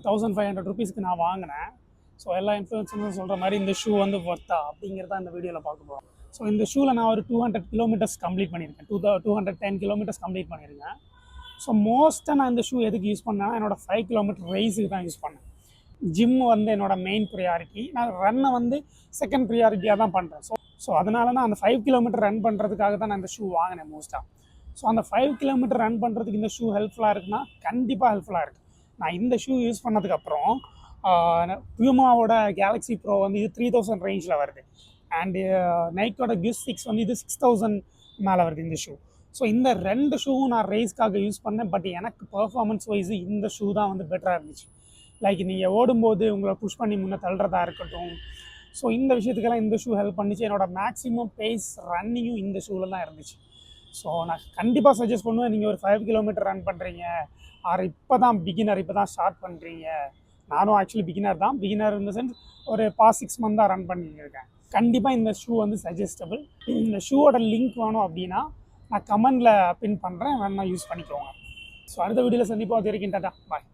1500 ருபீஸ்க்கு நான் வாங்கினேன். ஸோ எல்லா இன்ஃப்ளூயன்சரும் சொல்கிற மாதிரி இந்த ஷூ வந்து ஒர்த்தா அப்படிங்கிறத இந்த வீடியோவில் பார்க்க போகிறோம். ஸோ இந்த ஷூவில் நான் ஒரு 200 கிலோமீட்டர்ஸ் கம்ப்ளீட் பண்ணியிருக்கேன். 210 கிலோமீட்டர்ஸ் கம்ப்ளீட் பண்ணியிருக்கேன். ஸோ மோஸ்ட்டாக நான் இந்த ஷூ எதுக்கு யூஸ் பண்ணேன்னா என்னோடய 5 கிலோமீட்டர் ரேஸுக்கு தான் யூஸ் பண்ணேன். ஜிம் வந்து என்னோடய மெயின் ப்ரியாரிட்டி. நான் ரன்னை வந்து செகண்ட் ப்ரியாரிட்டியாக தான் பண்ணுறேன். ஸோ அதனால நான் அந்த 5 கிலோமீட்டர் ரன் பண்ணுறதுக்காக தான் நான் இந்த ஷூ வாங்கினேன் மோஸ்ட்டாக. ஸோ அந்த 5 கிலோமீட்டர் ரன் பண்ணுறதுக்கு இந்த ஷூ ஹெல்ப்ஃபுல்லாக இருக்குன்னா கண்டிப்பாக ஹெல்ப்ஃபுல்லாக இருக்குது. நான் இந்த ஷூ யூஸ் பண்ணதுக்கப்புறம் பியூமாவோட கேலக்ஸி ப்ரோ வந்து இது 3000 ரேஞ்சில் வருது. அண்டு நைக்கோட கிஸ் 6 வந்து இது 6000 மேலே வருது இந்த ஷூ. ஸோ இந்த 2 ஷூவும் நான் ரேஸ்க்காக யூஸ் பண்ணேன். பட் எனக்கு பர்ஃபார்மன்ஸ் வைஸு இந்த ஷூ தான் வந்து பெட்டராக இருந்துச்சு. லைக் நீங்கள் ஓடும்போது உங்களை புஷ் பண்ணி முன்னே தள்ளுறதா இருக்கட்டும். ஸோ இந்த விஷயத்துக்கெல்லாம் இந்த ஷூ ஹெல்ப் பண்ணிச்சு. என்னோடய மேக்ஸிமம் பேஸ் ரன்னிங்கும் இந்த ஷூவில் தான் இருந்துச்சு. ஸோ நான் கண்டிப்பாக சஜஸ்ட் பண்ணுவேன். நீங்கள் ஒரு 5 கிலோமீட்டர் ரன் பண்ணுறீங்க, இப்போ தான் பிகினர், இப்போ தான் ஸ்டார்ட் பண்ணுறீங்க. நானும் ஆக்சுவலி பிகினர் இந்த சென்ஸ் ஒரு பாஸ் 6 மந்த் தான் ரன் பண்ணியிருக்கேன். கண்டிப்பாக இந்த ஷூ வந்து சஜஸ்டபிள். இந்த ஷூவோட லிங்க் வேணும் அப்படின்னா நான் கமெண்டில் பின் பண்ணுறேன், வேணா யூஸ் பண்ணிக்கோங்க. ஸோ அடுத்த வீடியோவில் சந்திப்போம். அது வரைக்கும் டாடா, பாய்.